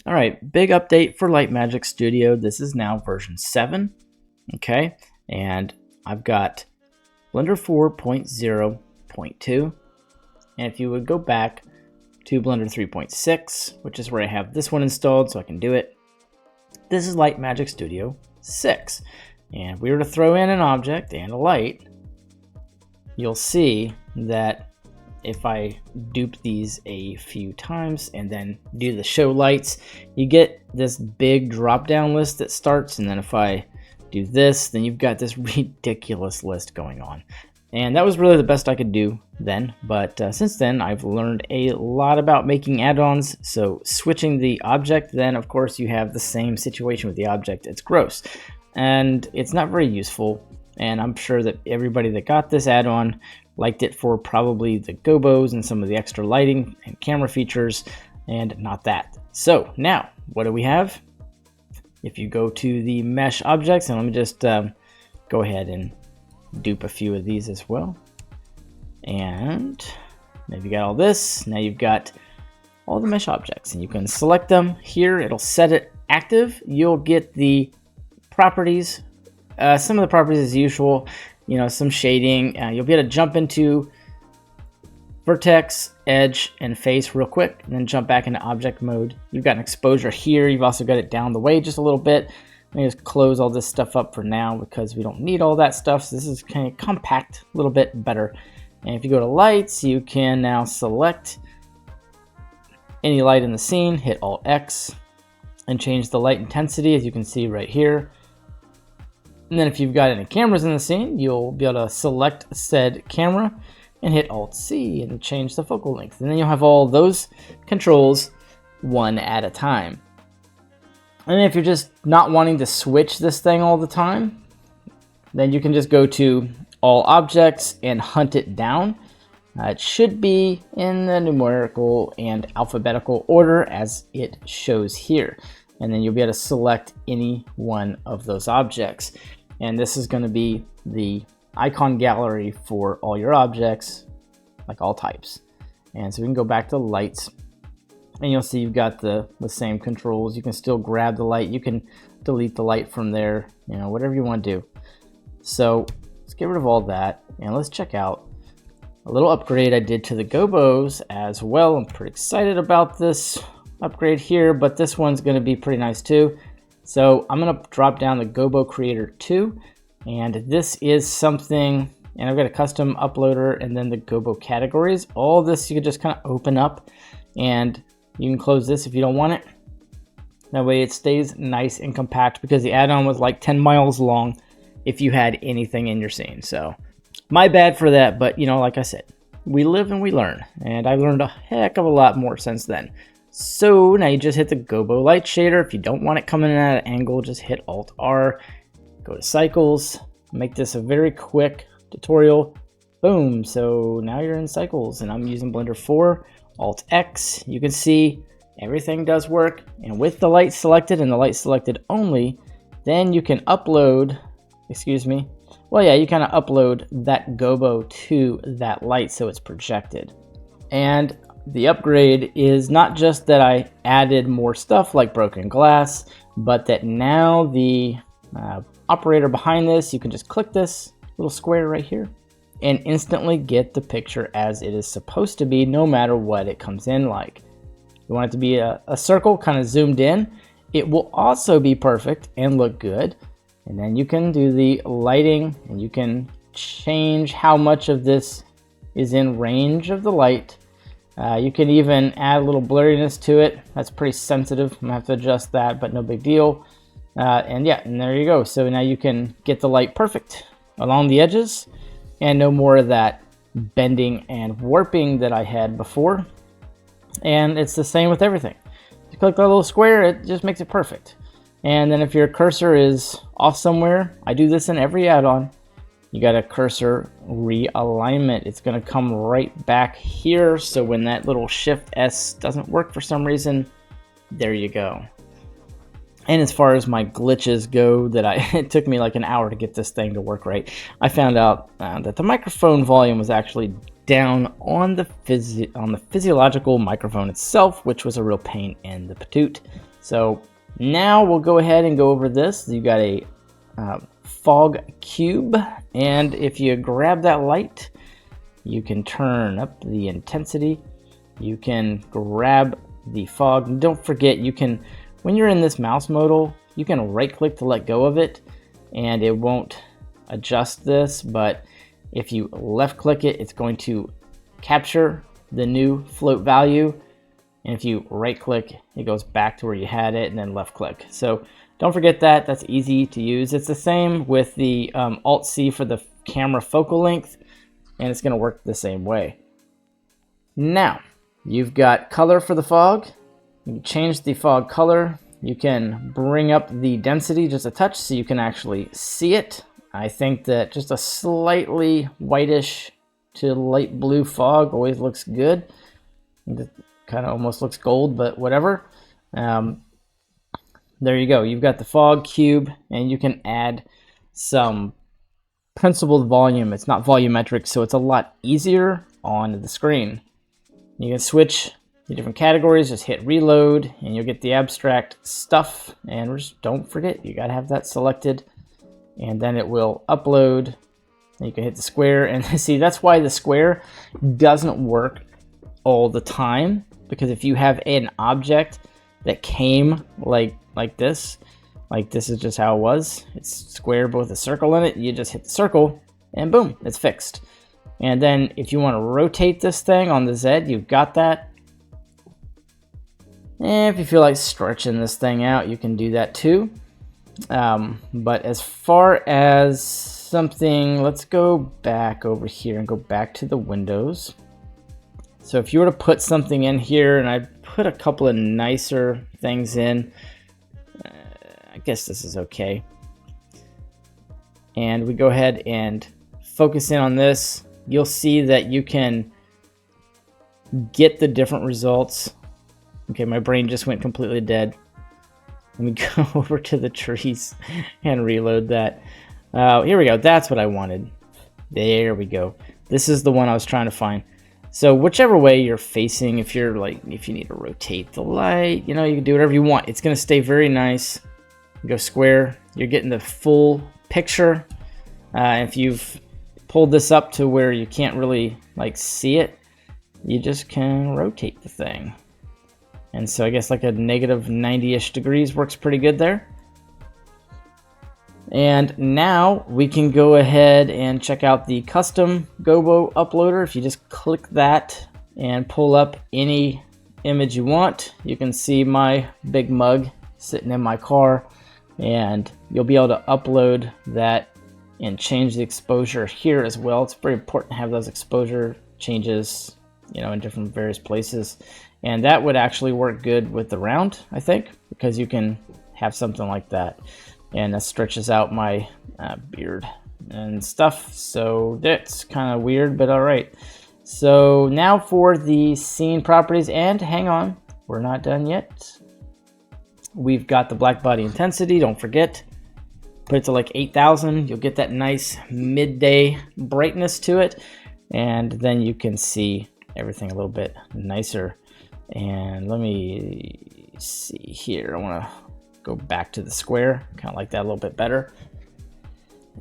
All right, big update for Lightmagic Studio. This is now version 7, okay? And I've got Blender 4.0.2. And if you would go back to Blender 3.6, which is where I have this one installed so I can do it, this is Lightmagic Studio 6. And if we were to throw in an object and a light, you'll see that if I dupe these a few times and then do the show lights, you get this big drop down list that starts, and then if I do this, then you've got this ridiculous list going on. And that was really the best I could do then, but since then I've learned a lot about making add-ons. So switching the object, then of course you have the same situation with the object. It's gross and it's not very useful, and I'm sure that everybody that got this add-on liked it for probably the Gobos and some of the extra lighting and camera features, and not that. So now, what do we have? If you go to the mesh objects, and let me just go ahead and dupe a few of these as well. And now you got all this. Now you've got all the mesh objects, and you can select them here. It'll set it active. You'll get the properties. Some of the properties as usual. You know, some shading. You'll be able to jump into vertex, edge, and face real quick, and then jump back into object mode. You've got an exposure here. You've also got it down the way just a little bit. Let me just close all this stuff up for now because we don't need all that stuff. So this is kind of compact, a little bit better. And if you go to lights, you can now select any light in the scene, hit Alt-X, and change the light intensity, as you can see right here. And then if you've got any cameras in the scene, you'll be able to select said camera and hit Alt-C and change the focal length. And then you'll have all those controls one at a time. And if you're just not wanting to switch this thing all the time, then you can just go to all objects and hunt it down. It should be in the numerical and alphabetical order as it shows here. And then you'll be able to select any one of those objects. And this is going to be the icon gallery for all your objects, like all types. And so we can go back to lights, and you'll see you've got the same controls. You can still grab the light. You can delete the light from there, you know, whatever you want to do. So let's get rid of all that, and let's check out a little upgrade I did to the Gobos as well. I'm pretty excited about this upgrade here, but this one's going to be pretty nice too. So I'm going to drop down the Gobo Creator 2, and this is something, and I've got a custom uploader and then the Gobo categories. All this you can just kind of open up, and you can close this if you don't want it. That way it stays nice and compact, because the add-on was like 10 miles long if you had anything in your scene. So my bad for that, but you know, like I said, we live and we learn, and I've learned a heck of a lot more since then. So now you just hit the Gobo light shader. If you don't want it coming in at an angle, just hit Alt-R, go to cycles, make this a very quick tutorial. Boom, so now you're in cycles, and I'm using Blender 4, Alt-X. You can see everything does work, and with the light selected and the light selected only, then you can upload, you kind of upload that Gobo to that light so it's projected. And the upgrade is not just that I added more stuff like broken glass, but that now the operator behind this, you can just click this little square right here and instantly get the picture as it is supposed to be, no matter what it comes in like. You want it to be a circle kind of zoomed in. It will also be perfect and look good. And then you can do the lighting, and you can change how much of this is in range of the light. You can even add a little blurriness to it. That's pretty sensitive. I'm gonna have to adjust that, but no big deal. And there you go. So now you can get the light perfect along the edges, and no more of that bending and warping that I had before. And it's the same with everything. You click that little square, it just makes it perfect. And then if your cursor is off somewhere, I do this in every add-on, you got a cursor realignment. It's going to come right back here. So when that little Shift S doesn't work for some reason, there you go. And as far as my glitches go, it took me like an hour to get this thing to work right. I found out that the microphone volume was actually down on the physiological microphone itself, which was a real pain in the patoot. So now we'll go ahead and go over this. You got a fog cube, and if you grab that light, you can turn up the intensity. You can grab the fog. And don't forget, you can, when you're in this mouse modal, you can right click to let go of it and it won't adjust this, but if you left click it, it's going to capture the new float value, and if you right click, it goes back to where you had it, and then left click. So don't forget that. That's easy to use. It's the same with the Alt C for the camera focal length, and it's going to work the same way. Now you've got color for the fog. You can change the fog color. You can bring up the density just a touch so you can actually see it. I think that just a slightly whitish to light blue fog always looks good. It kind of almost looks gold, but whatever. There you go. You've got the fog cube, and you can add some principled volume. It's not volumetric, so it's a lot easier on the screen. You can switch the different categories, just hit reload, and you'll get the abstract stuff. And just don't forget, you got to have that selected, and then it will upload. And you can hit the square, and see, that's why the square doesn't work all the time, because if you have an object that came like this is just how it was. It's square but with a circle in it. You just hit the circle, and boom, it's fixed. And then if you want to rotate this thing on the Z, you've got that. And if you feel like stretching this thing out, you can do that too. But as far as something, let's go back over here and go back to the windows. So if you were to put something in here, and I put a couple of nicer things in, I guess this is okay. And we go ahead and focus in on this. You'll see that you can get the different results. Okay, my brain just went completely dead. Let me go over to the trees and reload that. Here we go. That's what I wanted. There we go. This is the one I was trying to find. So whichever way you're facing, if you need to rotate the light, you can do whatever you want. It's going to stay very nice. Go square. You're getting the full picture. If you've pulled this up to where you can't really see it, you just can rotate the thing. And so I guess like a negative 90-ish degrees works pretty good there. And now we can go ahead and check out the custom Gobo uploader. If you just click that and pull up any image you want, you can see my big mug sitting in my car, and you'll be able to upload that and change the exposure here as well. It's very important to have those exposure changes, in different various places. And that would actually work good with the round, I think, because you can have something like that. And that stretches out my beard and stuff. So that's kind of weird, but all right. So now for the scene properties, and hang on, we're not done yet. We've got the black body intensity, don't forget. Put it to like 8,000. You'll get that nice midday brightness to it. And then you can see everything a little bit nicer. And let me see here. I want to go back to the square. Kind of like that a little bit better.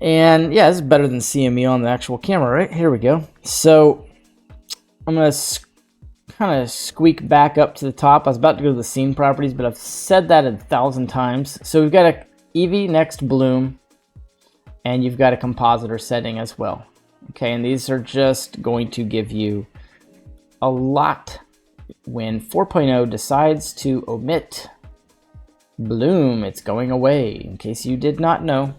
And yeah, this is better than seeing me on the actual camera, right? Here we go. So I'm going to kind of squeak back up to the top. I was about to go to the scene properties, but I've said that 1,000 times. So we've got a Eevee Next Bloom, and you've got a compositor setting as well. Okay, and these are just going to give you a lot when 4.0 decides to omit Bloom. It's going away, in case you did not know.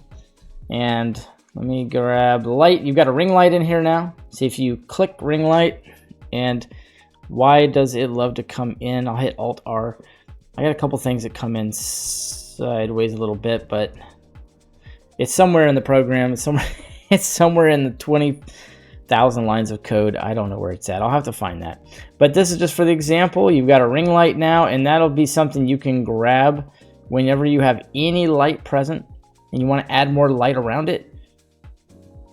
And let me grab the light. You've got a ring light in here now. See if you click ring light, and why does it love to come in? I'll hit Alt R. I got a couple things that come in sideways a little bit, but it's somewhere in the program. It's somewhere in the 20,000 lines of code. I don't know where it's at. I'll have to find that. But this is just for the example. You've got a ring light now, and that'll be something you can grab whenever you have any light present and you want to add more light around it.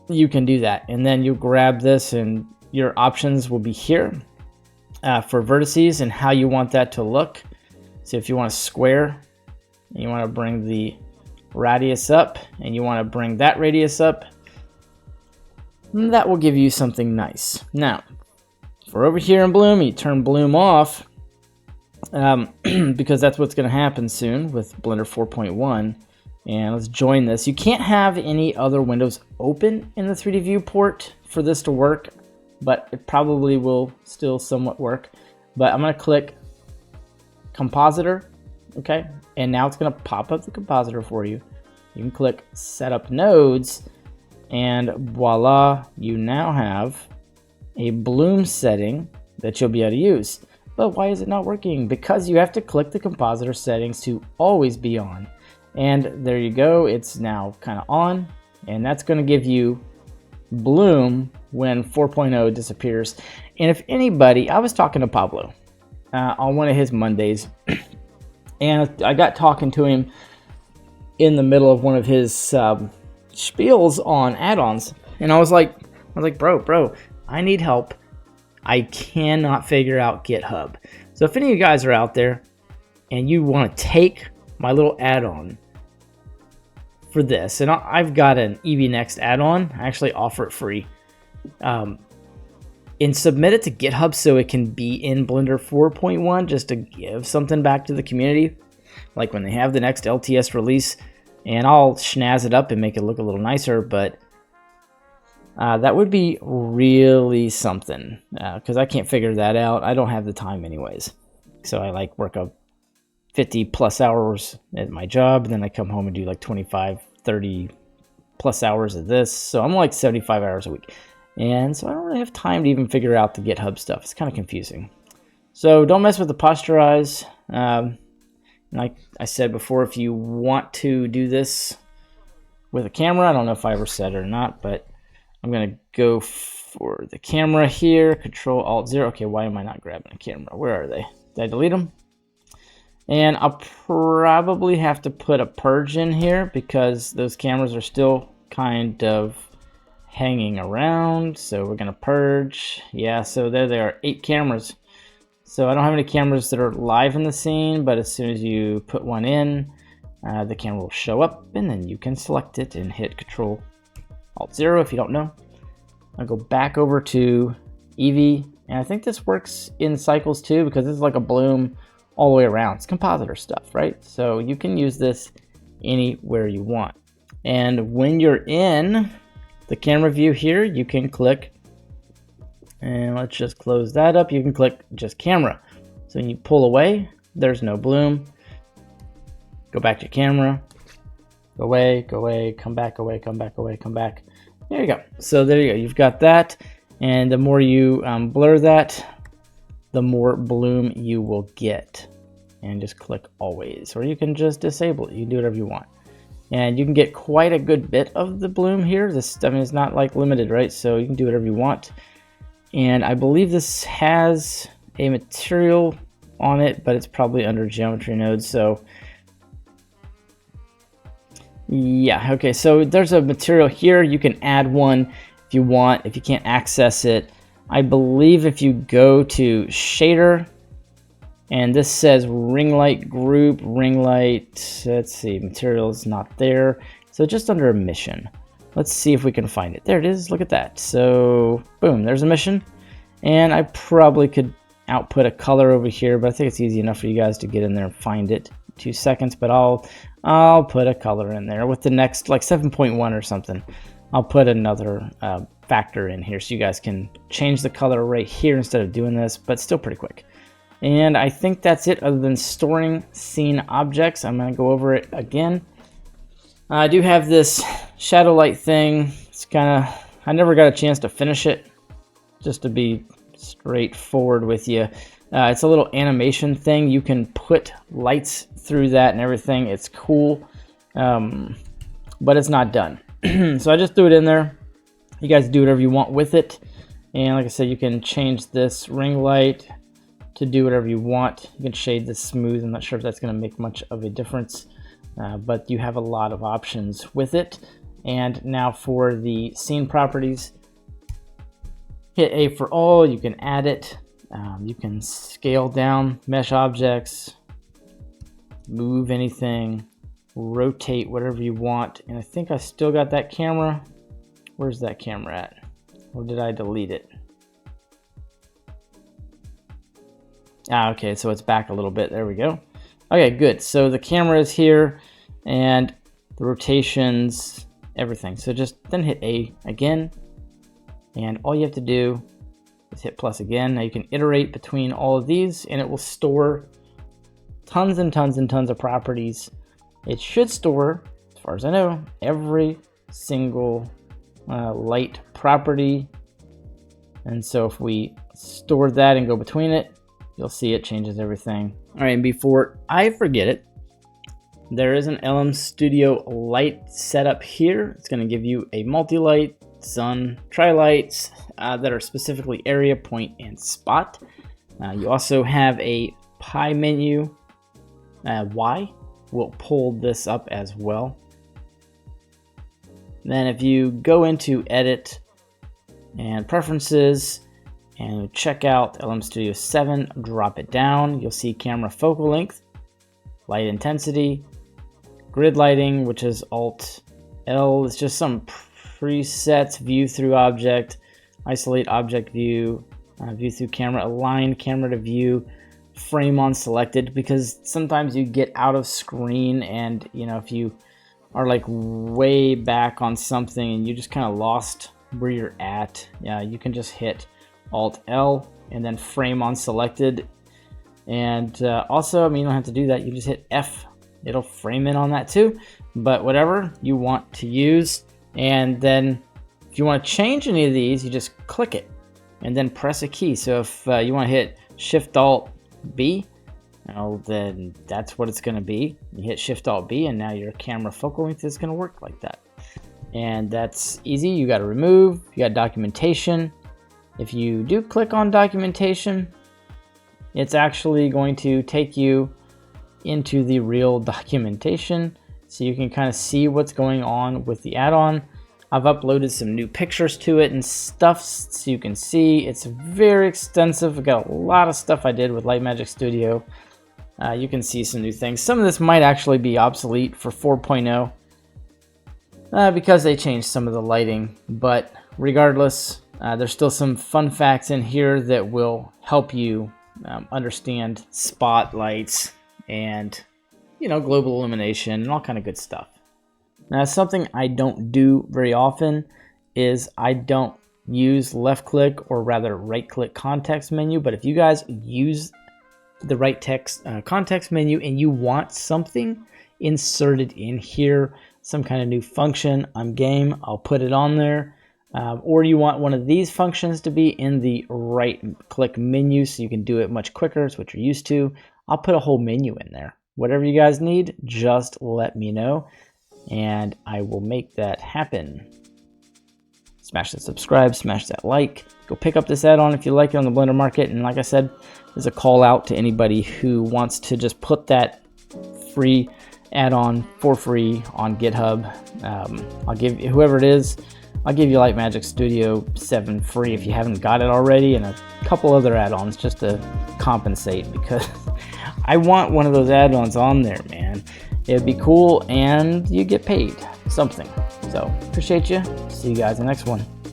You can do that, and then you grab this, and your options will be here for vertices and how you want that to look. So if you want a square, you want to bring the radius up, and you want to bring that radius up, that will give you something nice. Now, for over here in bloom, you turn bloom off, because that's what's going to happen soon with Blender 4.1. And let's join this. You can't have any other windows open in the 3D viewport for this to work, but it probably will still somewhat work. But I'm going to click compositor, okay? And now it's going to pop up the compositor for you. You can click setup nodes, and voila, you now have a bloom setting that you'll be able to use. But why is it not working? Because you have to click the compositor settings to always be on. And there you go, it's now kind of on, and that's going to give you bloom when 4.0 disappears. And if anybody, I was talking to Pablo on one of his Mondays, and I got talking to him in the middle of one of his spiels on add-ons, and I was like, bro, I need help. I cannot figure out GitHub. So if any of you guys are out there and you want to take my little add-on for this, and I've got an EV Next add-on, I actually offer it free, and submit it to GitHub so it can be in Blender 4.1 just to give something back to the community, like when they have the next LTS release, and I'll snazz it up and make it look a little nicer. But that would be really something, because I can't figure that out. I don't have the time anyways, so I like work up 50 plus hours at my job, and then I come home and do like 25, 30 plus hours of this. So I'm like 75 hours a week. And so I don't really have time to even figure out the GitHub stuff. It's kind of confusing. So don't mess with the posterize. Like I said before, if you want to do this with a camera, I don't know if I ever said it or not, but I'm going to go for the camera here, Control Alt 0. Okay, why am I not grabbing a camera? Where are they? Did I delete them? And I'll probably have to put a purge in here because those cameras are still kind of hanging around. So we're going to purge. Yeah, so there they are, 8 cameras. So I don't have any cameras that are live in the scene, but as soon as you put one in, the camera will show up, and then you can select it and hit Control Alt 0 if you don't know. I'll go back over to Eevee, and I think this works in cycles too, because this is like a bloom all the way around. It's compositor stuff, right? So you can use this anywhere you want. And when you're in the camera view here, you can click, and let's just close that up. You can click just camera. So when you pull away, there's no bloom. Go back to camera. Go away, come back, away, come back, away, come back. There you go. So there you go. You've got that. And the more you blur that, the more bloom you will get. And just click always. Or you can just disable it. You can do whatever you want. And you can get quite a good bit of the bloom here. This, I mean, it's not like limited, right? So you can do whatever you want. And I believe this has a material on it, but it's probably under geometry nodes. So yeah, okay, so there's a material here. You can add one if you want, if you can't access it. I believe if you go to shader, and this says ring light group, ring light, let's see, material is not there. So just under emission. Let's see if we can find it. There it is, look at that. So boom, there's emission. And I probably could output a color over here, but I think it's easy enough for you guys to get in there and find it. 2 seconds, but I'll put a color in there with the next, like 7.1 or something. I'll put another factor in here so you guys can change the color right here instead of doing this, but still pretty quick. And I think that's it other than storing scene objects. I'm going to go over it again. I do have this shadow light thing. It's kind of, I never got a chance to finish it, just to be straightforward with you. It's a little animation thing. You can put lights through that and everything. It's cool, but it's not done. So I just threw it in there. You guys do whatever you want with it. And like I said, you can change this ring light to do whatever you want. You can shade this smooth. I'm not sure if that's going to make much of a difference. But you have a lot of options with it. And now for the scene properties, hit A for all. You can add it. You can scale down mesh objects, move anything, rotate whatever you want. And I think I still got that camera. Where's that camera at? Or did I delete it? Okay, so it's back a little bit. There we go. Okay, good. So the camera is here and the rotations, everything. So just then hit A again, and all you have to do is hit plus again. Now you can iterate between all of these and it will store tons and tons and tons of properties. It should store, as far as I know, every single light property. And so if we store that and go between it, you'll see it changes everything. All right, and before I forget it, there is an LM Studio light setup here. It's going to give you a multi-light, sun, tri-lights that are specifically area, point, and spot. You also have a pie menu. Y will pull this up as well. Then if you go into edit and preferences and check out LM Studio 7, drop it down, you'll see camera focal length, light intensity, grid lighting, which is Alt L. It's just some presets, view through object, isolate object view, view through camera, align camera to view, frame on selected, because sometimes you get out of screen and if you are like way back on something and you just kind of lost where you're at, you can just hit Alt L and then frame on selected. And also, you don't have to do that, you just hit F, it'll frame in on that too, but whatever you want to use. And then if you want to change any of these, you just click it and then press a key. So if you want to hit Shift Alt B, then that's what it's going to be. You hit Shift Alt B and now your camera focal length is going to work like that. And that's easy. You got to remove, you got documentation. If you do click on documentation, it's actually going to take you into the real documentation so you can kind of see what's going on with the add-on. I've uploaded some new pictures to it and stuff so you can see. It's very extensive. I've got a lot of stuff I did with Lightmagic Studio. You can see some new things. Some of this might actually be obsolete for 4.0 because they changed some of the lighting, but regardless, there's still some fun facts in here that will help you understand spotlights and global illumination and all kind of good stuff. Now, something I don't do very often is I don't use left click, or rather right click context menu, but if you guys use the right text context menu and you want something inserted in here, some kind of new function, I'm game, I'll put it on there. Or you want one of these functions to be in the right click menu so you can do it much quicker. It's what you're used to. I'll put a whole menu in there. Whatever you guys need, just let me know and I will make that happen. Smash that subscribe, smash that like. Go pick up this add-on if you like it on the Blender Market. And like I said, there's a call out to anybody who wants to just put that free add-on for free on GitHub. I'll give whoever it is, I'll give you Lightmagic Studio 7 free if you haven't got it already, and a couple other add-ons just to compensate, because I want one of those add-ons on there, man. It'd be cool and you get paid something. So appreciate you. See you guys in the next one.